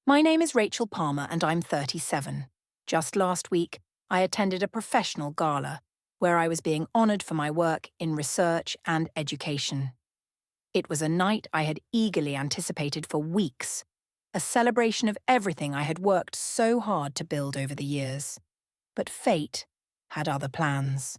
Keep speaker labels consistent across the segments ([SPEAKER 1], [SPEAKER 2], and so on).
[SPEAKER 1] My name is Rachel Palmer and I'm 37. Just last week, I attended a professional gala where I was being honoured for my work in research and education. It was a night I had eagerly anticipated for weeks, a celebration of everything I had worked so hard to build over the years. But fate had other plans.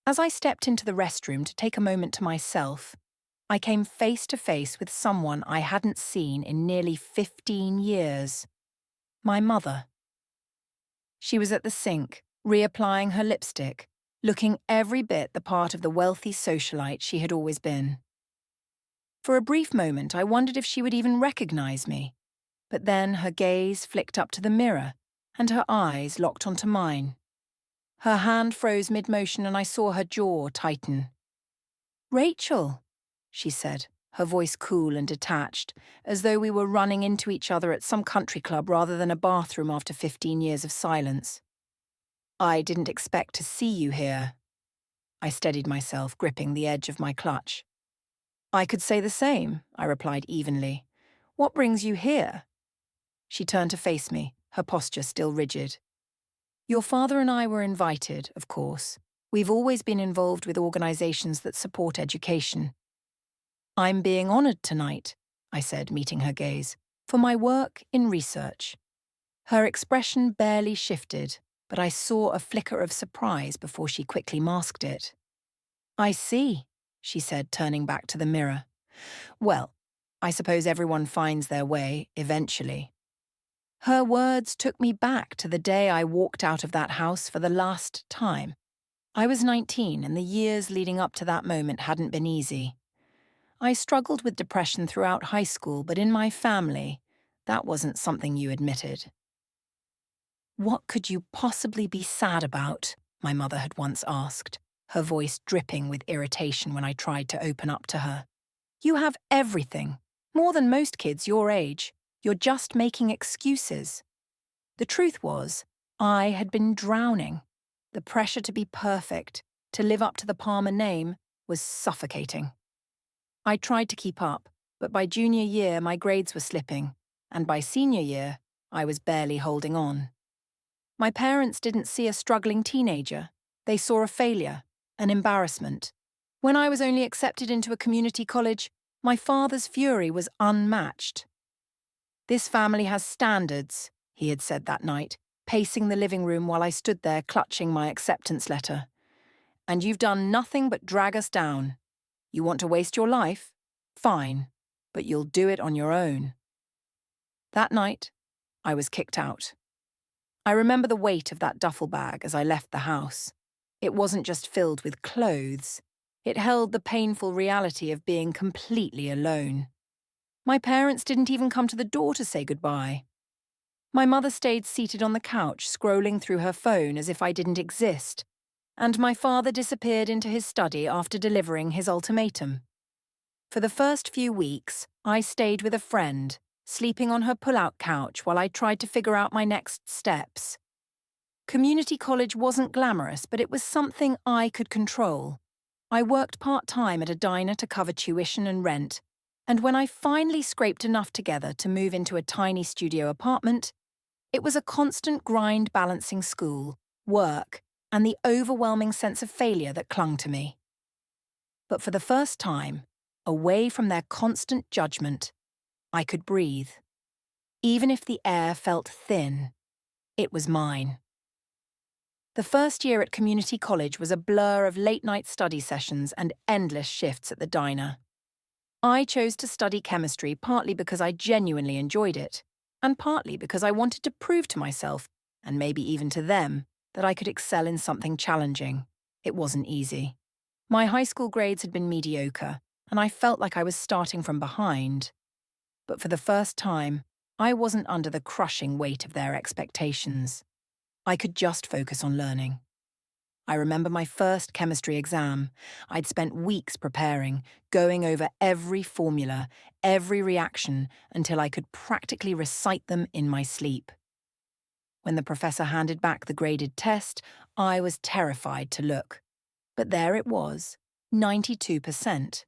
[SPEAKER 1] As I stepped into the restroom to take a moment to myself, I came face to face with someone I hadn't seen in nearly 15 years. My mother. She was at the sink, reapplying her lipstick, looking every bit the part of the wealthy socialite she had always been. For a brief moment, I wondered if she would even recognize me. But then her gaze flicked up to the mirror, and her eyes locked onto mine. Her hand froze mid-motion and I saw her jaw tighten. "Rachel," she said, her voice cool and detached, as though we were running into each other at some country club rather than a bathroom after 15 years of silence. "I didn't expect to see you here." I steadied myself, gripping the edge of my clutch. "I could say the same," I replied evenly. "What brings you here?" She turned to face me, her posture still rigid. "Your father and I were invited, of course. We've always been involved with organizations that support education. I'm being honoured tonight," I said, meeting her gaze, "for my work in research." Her expression barely shifted, but I saw a flicker of surprise before she quickly masked it. "I see," she said, turning back to the mirror. "Well, I suppose everyone finds their way, eventually." Her words took me back to the day I walked out of that house for the last time. I was 19, and the years leading up to that moment hadn't been easy. I struggled with depression throughout high school, but in my family, that wasn't something you admitted. "What could you possibly be sad about?" my mother had once asked, her voice dripping with irritation when I tried to open up to her. "You have everything, more than most kids your age. You're just making excuses." The truth was, I had been drowning. The pressure to be perfect, to live up to the Palmer name, was suffocating. I tried to keep up, but by junior year my grades were slipping, and by senior year I was barely holding on. My parents didn't see a struggling teenager. They saw a failure, an embarrassment. When I was only accepted into a community college, my father's fury was unmatched. "This family has standards," he had said that night, pacing the living room while I stood there clutching my acceptance letter. "And you've done nothing but drag us down. You want to waste your life? Fine, but you'll do it on your own." That night, I was kicked out. I remember the weight of that duffel bag as I left the house. It wasn't just filled with clothes. It held the painful reality of being completely alone. My parents didn't even come to the door to say goodbye. My mother stayed seated on the couch, scrolling through her phone as if I didn't exist, and my father disappeared into his study after delivering his ultimatum. For the first few weeks, I stayed with a friend, sleeping on her pull-out couch while I tried to figure out my next steps. Community college wasn't glamorous, but it was something I could control. I worked part-time at a diner to cover tuition and rent, and when I finally scraped enough together to move into a tiny studio apartment, it was a constant grind balancing school, work, and the overwhelming sense of failure that clung to me. But for the first time, away from their constant judgment, I could breathe. Even if the air felt thin, it was mine. The first year at community college was a blur of late-night study sessions and endless shifts at the diner. I chose to study chemistry partly because I genuinely enjoyed it, and partly because I wanted to prove to myself, and maybe even to them, that I could excel in something challenging. It wasn't easy. My high school grades had been mediocre, and I felt like I was starting from behind. But for the first time, I wasn't under the crushing weight of their expectations. I could just focus on learning. I remember my first chemistry exam. I'd spent weeks preparing, going over every formula, every reaction, until I could practically recite them in my sleep. When the professor handed back the graded test, I was terrified to look. But there it was, 92%.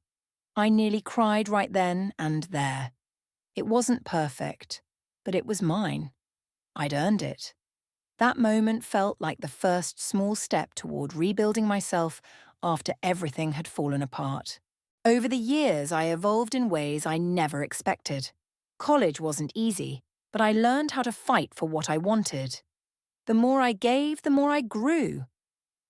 [SPEAKER 1] I nearly cried right then and there. It wasn't perfect, but it was mine. I'd earned it. That moment felt like the first small step toward rebuilding myself after everything had fallen apart. Over the years, I evolved in ways I never expected. College wasn't easy, but I learned how to fight for what I wanted. The more I gave, the more I grew.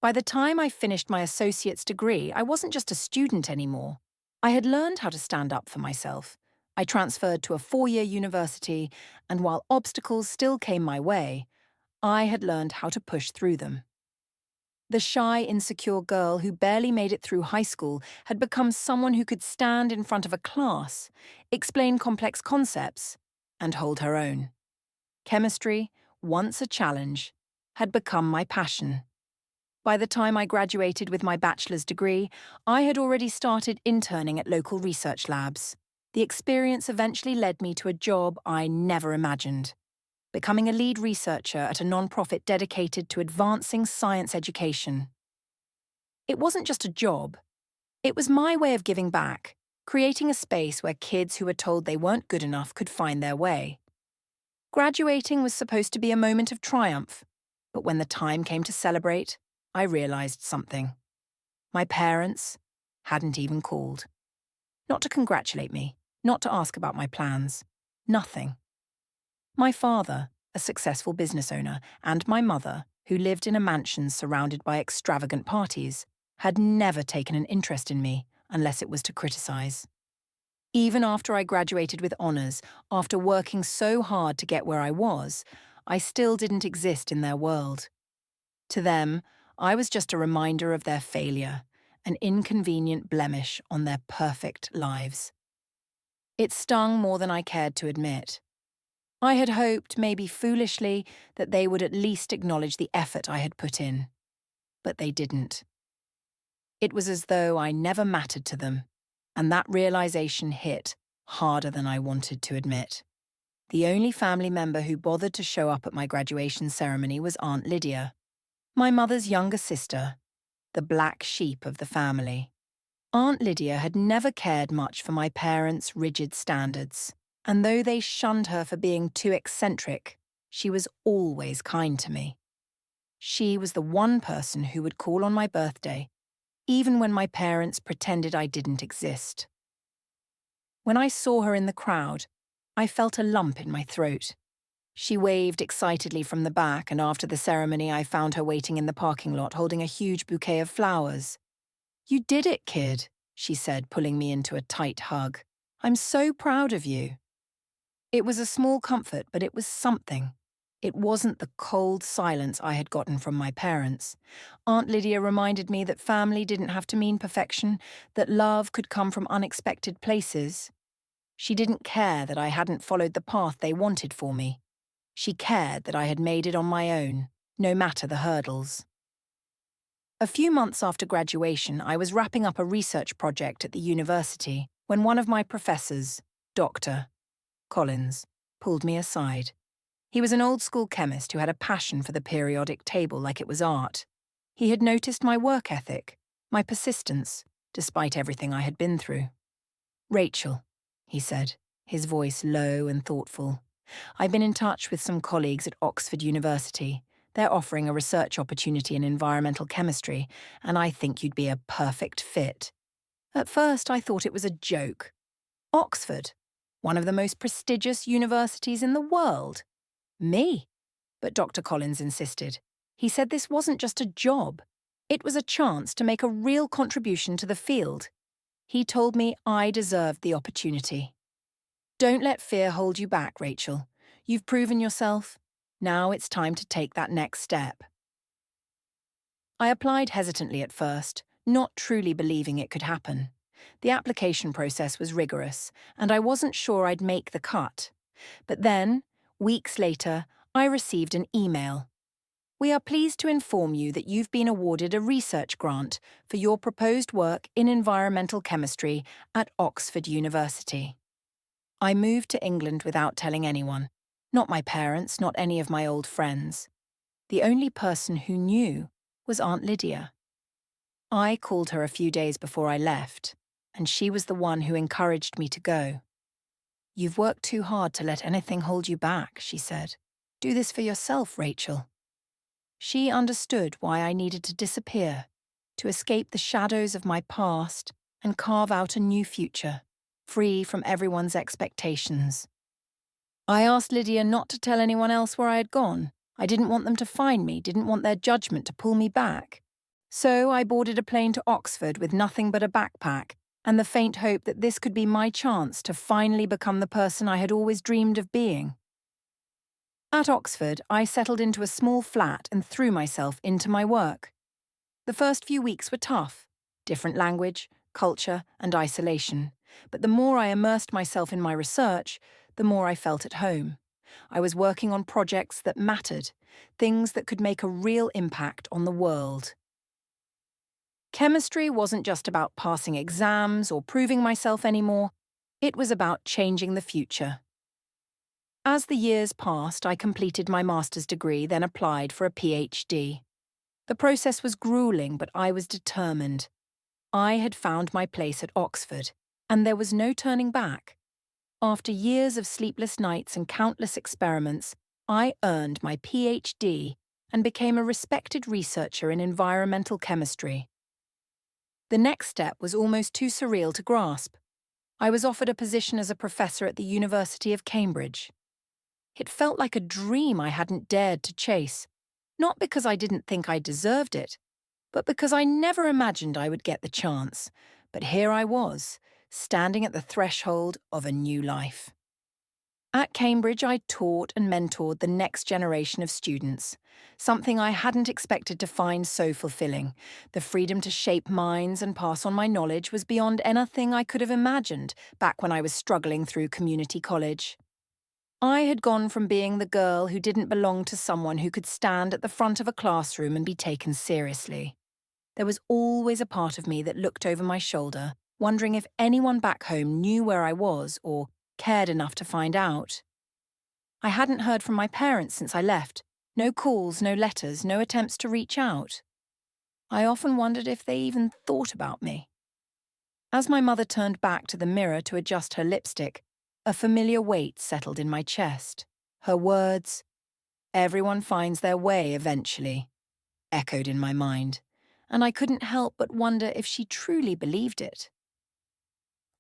[SPEAKER 1] By the time I finished my associate's degree, I wasn't just a student anymore. I had learned how to stand up for myself. I transferred to a 4-year university, and while obstacles still came my way, I had learned how to push through them. The shy, insecure girl who barely made it through high school had become someone who could stand in front of a class, explain complex concepts, and hold her own. Chemistry, once a challenge, had become my passion. By the time I graduated with my bachelor's degree, I had already started interning at local research labs. The experience eventually led me to a job I never imagined: becoming a lead researcher at a nonprofit dedicated to advancing science education. It wasn't just a job. It was my way of giving back, creating a space where kids who were told they weren't good enough could find their way. Graduating was supposed to be a moment of triumph, but when the time came to celebrate, I realized something. My parents hadn't even called. Not to congratulate me, not to ask about my plans. Nothing. My father, a successful business owner, and my mother, who lived in a mansion surrounded by extravagant parties, had never taken an interest in me unless it was to criticize. Even after I graduated with honors, after working so hard to get where I still didn't exist in their world. To them, I was just a reminder of their failure, an inconvenient blemish on their perfect lives. It stung more than I cared to admit. I had hoped, maybe foolishly, that they would at least acknowledge the effort I had put in. But they didn't. It was as though I never mattered to them, and that realization hit harder than I wanted to admit. The only family member who bothered to show up at my graduation ceremony was Aunt Lydia, my mother's younger sister, the black sheep of the family. Aunt Lydia had never cared much for my parents' rigid standards, and though they shunned her for being too eccentric, she was always kind to me. She was the one person who would call on my birthday, even when my parents pretended I didn't exist. When I saw her in the crowd, I felt a lump in my throat. She waved excitedly from the back, and after the ceremony I found her waiting in the parking lot holding a huge bouquet of flowers. "You did it, kid," she said, pulling me into a tight hug. "I'm so proud of you." It was a small comfort, but it was something. It wasn't the cold silence I had gotten from my parents. Aunt Lydia reminded me that family didn't have to mean perfection, that love could come from unexpected places. She didn't care that I hadn't followed the path they wanted for me. She cared that I had made it on my own, no matter the hurdles. A few months after graduation, I was wrapping up a research project at the university when one of my professors, Dr. Collins, pulled me aside. He was an old-school chemist who had a passion for the periodic table like it was art. He had noticed my work ethic, my persistence, despite everything I had been through. "Rachel," he said, his voice low and thoughtful, "I've been in touch with some colleagues at Oxford University. They're offering a research opportunity in environmental chemistry, and I think you'd be a perfect fit." At first, I thought it was a joke. Oxford, one of the most prestigious universities in the world. Me? But Dr. Collins insisted. He said this wasn't just a job. It was a chance to make a real contribution to the field. He told me I deserved the opportunity. "Don't let fear hold you back, Rachel. You've proven yourself. Now it's time to take that next step." I applied hesitantly at first, not truly believing it could happen. The application process was rigorous, and I wasn't sure I'd make the cut. But then, weeks later, I received an email. "We are pleased to inform you that you've been awarded a research grant for your proposed work in environmental chemistry at Oxford University." I moved to England without telling anyone. Not my parents, not any of my old friends. The only person who knew was Aunt Lydia. I called her a few days before I left, and she was the one who encouraged me to go. "You've worked too hard to let anything hold you back," she said. "Do this for yourself, Rachel." She understood why I needed to disappear, to escape the shadows of my past and carve out a new future, free from everyone's expectations. I asked Lydia not to tell anyone else where I had gone. I didn't want them to find me, didn't want their judgment to pull me back. So I boarded a plane to Oxford with nothing but a backpack and the faint hope that this could be my chance to finally become the person I had always dreamed of being. At Oxford, I settled into a small flat and threw myself into my work. The first few weeks were tough. Different language, culture, and isolation. But the more I immersed myself in my research, the more I felt at home. I was working on projects that mattered, things that could make a real impact on the world. Chemistry wasn't just about passing exams or proving myself anymore. It was about changing the future. As the years passed, I completed my master's degree, then applied for a PhD. The process was grueling, but I was determined. I had found my place at Oxford, and there was no turning back. After years of sleepless nights and countless experiments, I earned my PhD and became a respected researcher in environmental chemistry. The next step was almost too surreal to grasp. I was offered a position as a professor at the University of Cambridge. It felt like a dream I hadn't dared to chase, not because I didn't think I deserved it, but because I never imagined I would get the chance. But here I was, standing at the threshold of a new life. At Cambridge, I taught and mentored the next generation of students, something I hadn't expected to find so fulfilling. The freedom to shape minds and pass on my knowledge was beyond anything I could have imagined back when I was struggling through community college. I had gone from being the girl who didn't belong to someone who could stand at the front of a classroom and be taken seriously. There was always a part of me that looked over my shoulder, wondering if anyone back home knew where I was or cared enough to find out. I hadn't heard from my parents since I left. No calls, no letters, no attempts to reach out. I often wondered if they even thought about me. As my mother turned back to the mirror to adjust her lipstick, a familiar weight settled in my chest. Her words, "Everyone finds their way eventually," echoed in my mind, and I couldn't help but wonder if she truly believed it.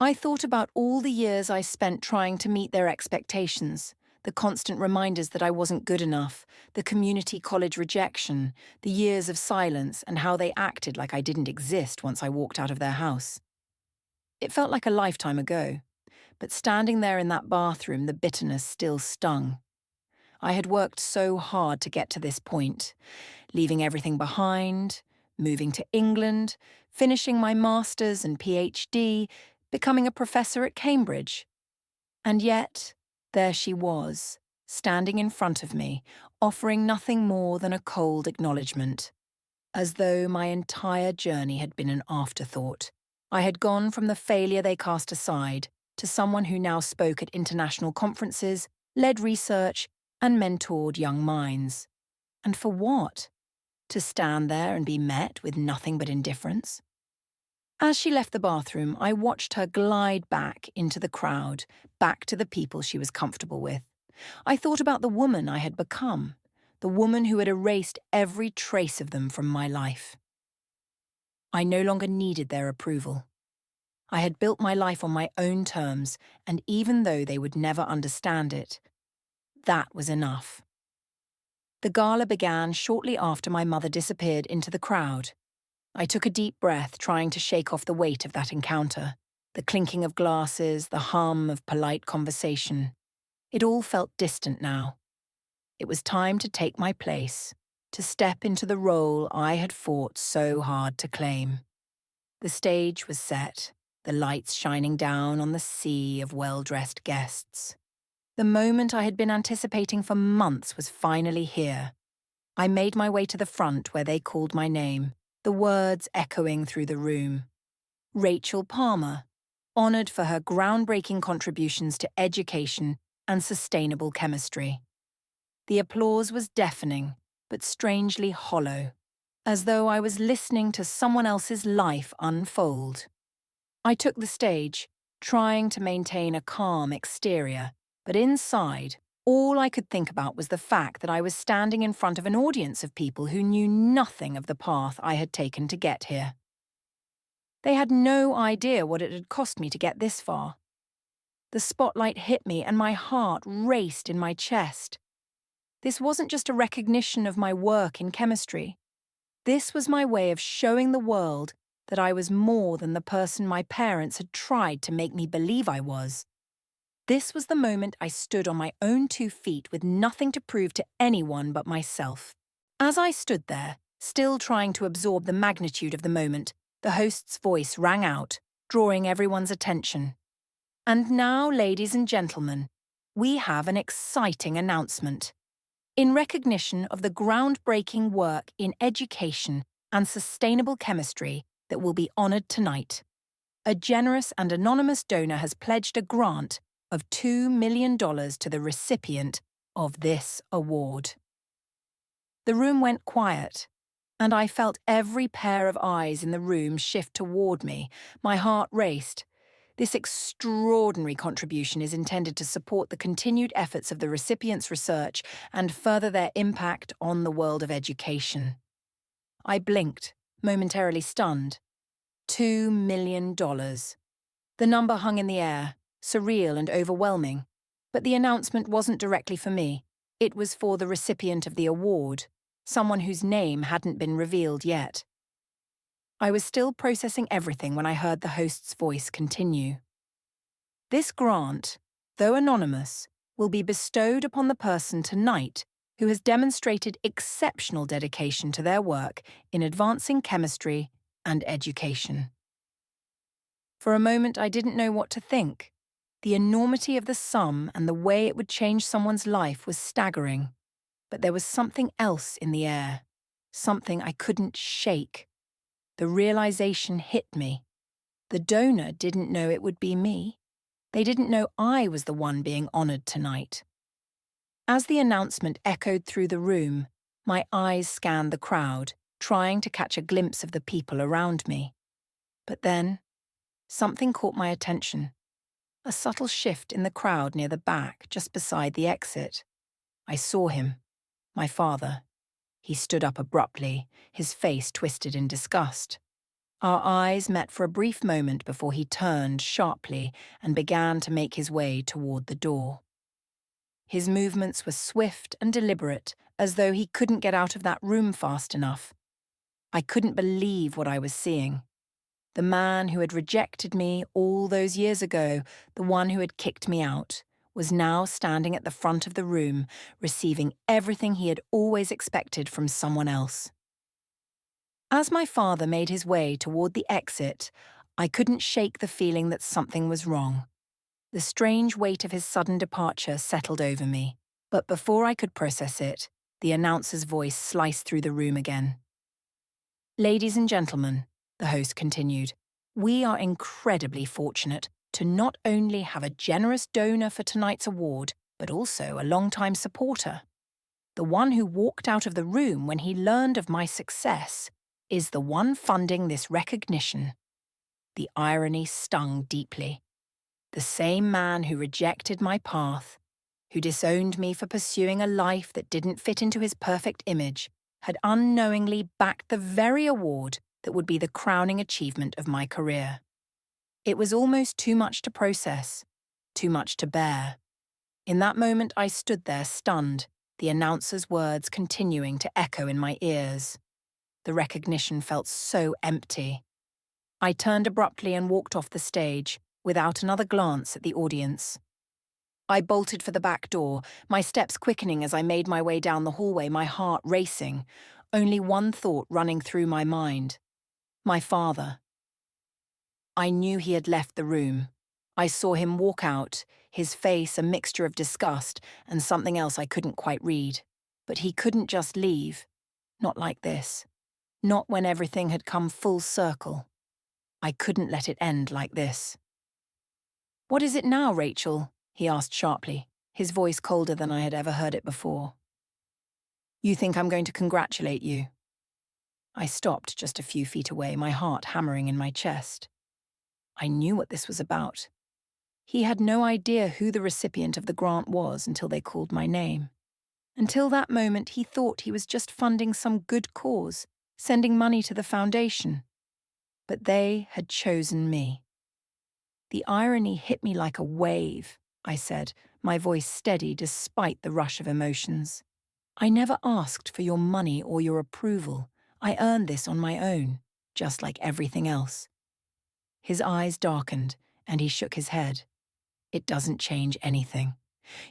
[SPEAKER 1] I thought about all the years I spent trying to meet their expectations, the constant reminders that I wasn't good enough, the community college rejection, the years of silence, and how they acted like I didn't exist once I walked out of their house. It felt like a lifetime ago. But standing there in that bathroom, the bitterness still stung. I had worked so hard to get to this point, leaving everything behind, moving to England, finishing my master's and PhD, becoming a professor at Cambridge. And yet, there she was, standing in front of me, offering nothing more than a cold acknowledgement. As though my entire journey had been an afterthought. I had gone from the failure they cast aside to someone who now spoke at international conferences, led research, and mentored young minds. And for what? To stand there and be met with nothing but indifference? As she left the bathroom, I watched her glide back into the crowd, back to the people she was comfortable with. I thought about the woman I had become, the woman who had erased every trace of them from my life. I no longer needed their approval. I had built my life on my own terms, and even though they would never understand it, that was enough. The gala began shortly after my mother disappeared into the crowd. I took a deep breath, trying to shake off the weight of that encounter, the clinking of glasses, the hum of polite conversation. It all felt distant now. It was time to take my place, to step into the role I had fought so hard to claim. The stage was set, the lights shining down on the sea of well-dressed guests. The moment I had been anticipating for months was finally here. I made my way to the front where they called my name, the words echoing through the room. Rachel Palmer, honoured for her groundbreaking contributions to education and sustainable chemistry. The applause was deafening, but strangely hollow, as though I was listening to someone else's life unfold. I took the stage, trying to maintain a calm exterior, but inside, all I could think about was the fact that I was standing in front of an audience of people who knew nothing of the path I had taken to get here. They had no idea what it had cost me to get this far. The spotlight hit me and my heart raced in my chest. This wasn't just a recognition of my work in chemistry. This was my way of showing the world that I was more than the person my parents had tried to make me believe I was. This was the moment I stood on my own 2 feet with nothing to prove to anyone but myself. As I stood there, still trying to absorb the magnitude of the moment, the host's voice rang out, drawing everyone's attention. And now, ladies and gentlemen, we have an exciting announcement. In recognition of the groundbreaking work in education and sustainable chemistry that will be honoured tonight, a generous and anonymous donor has pledged a grant of $2 million to the recipient of this award. The room went quiet, and I felt every pair of eyes in the room shift toward me. My heart raced. This extraordinary contribution is intended to support the continued efforts of the recipients' research and further their impact on the world of education. I blinked, momentarily stunned. $2 million. The number hung in the air, surreal and overwhelming. But the announcement wasn't directly for me. It was for the recipient of the award, someone whose name hadn't been revealed yet. I was still processing everything when I heard the host's voice continue. This grant, though anonymous, will be bestowed upon the person tonight who has demonstrated exceptional dedication to their work in advancing chemistry and education. For a moment, I didn't know what to think. The enormity of the sum and the way it would change someone's life was staggering. But there was something else in the air, something I couldn't shake. The realization hit me. The donor didn't know it would be me. They didn't know I was the one being honored tonight. As the announcement echoed through the room, my eyes scanned the crowd, trying to catch a glimpse of the people around me. But then, something caught my attention. A subtle shift in the crowd near the back, just beside the exit. I saw him, my father. He stood up abruptly, his face twisted in disgust. Our eyes met for a brief moment before he turned sharply and began to make his way toward the door. His movements were swift and deliberate, as though he couldn't get out of that room fast enough. I couldn't believe what I was seeing. The man who had rejected me all those years ago, the one who had kicked me out, was now standing at the front of the room, receiving everything he had always expected from someone else. As my father made his way toward the exit, I couldn't shake the feeling that something was wrong. The strange weight of his sudden departure settled over me, but before I could process it, the announcer's voice sliced through the room again. Ladies and gentlemen, the host continued, we are incredibly fortunate to not only have a generous donor for tonight's award, but also a long-time supporter. The one who walked out of the room when he learned of my success is the one funding this recognition. The irony stung deeply. The same man who rejected my path, who disowned me for pursuing a life that didn't fit into his perfect image, had unknowingly backed the very award that would be the crowning achievement of my career. It was almost too much to process, too much to bear. In that moment I stood there stunned, the announcer's words continuing to echo in my ears. The recognition felt so empty. I turned abruptly and walked off the stage, without another glance at the audience. I bolted for the back door, my steps quickening as I made my way down the hallway, my heart racing, only one thought running through my mind. My father. I knew he had left the room. I saw him walk out, his face a mixture of disgust and something else I couldn't quite read. But he couldn't just leave. Not like this. Not when everything had come full circle. I couldn't let it end like this. "What is it now, Rachel?" he asked sharply, his voice colder than I had ever heard it before. "You think I'm going to congratulate you?" I stopped just a few feet away, my heart hammering in my chest. I knew what this was about. He had no idea who the recipient of the grant was until they called my name. Until that moment, he thought he was just funding some good cause, sending money to the foundation. But they had chosen me. The irony hit me like a wave, I said, my voice steady despite the rush of emotions. I never asked for your money or your approval. I earned this on my own, just like everything else. His eyes darkened, and he shook his head. It doesn't change anything.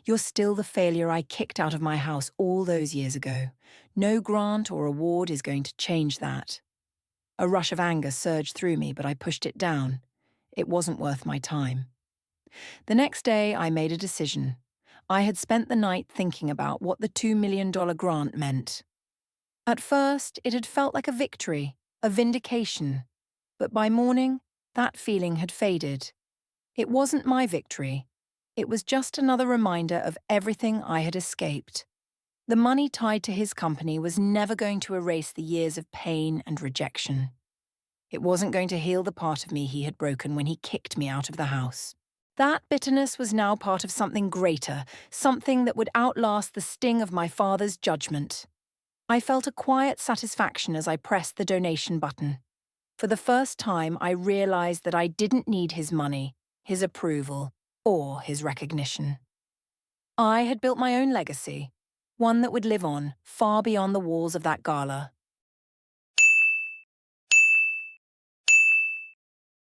[SPEAKER 1] You're still the failure I kicked out of my house all those years ago. No grant or award is going to change that. A rush of anger surged through me, but I pushed it down. It wasn't worth my time. The next day, I made a decision. I had spent the night thinking about what the $2 million grant meant. At first, it had felt like a victory, a vindication. But by morning, that feeling had faded. It wasn't my victory. It was just another reminder of everything I had escaped. The money tied to his company was never going to erase the years of pain and rejection. It wasn't going to heal the part of me he had broken when he kicked me out of the house. That bitterness was now part of something greater, something that would outlast the sting of my father's judgment. I felt a quiet satisfaction as I pressed the donation button. For the first time, I realized that I didn't need his money, his approval, or his recognition. I had built my own legacy, one that would live on far beyond the walls of that gala.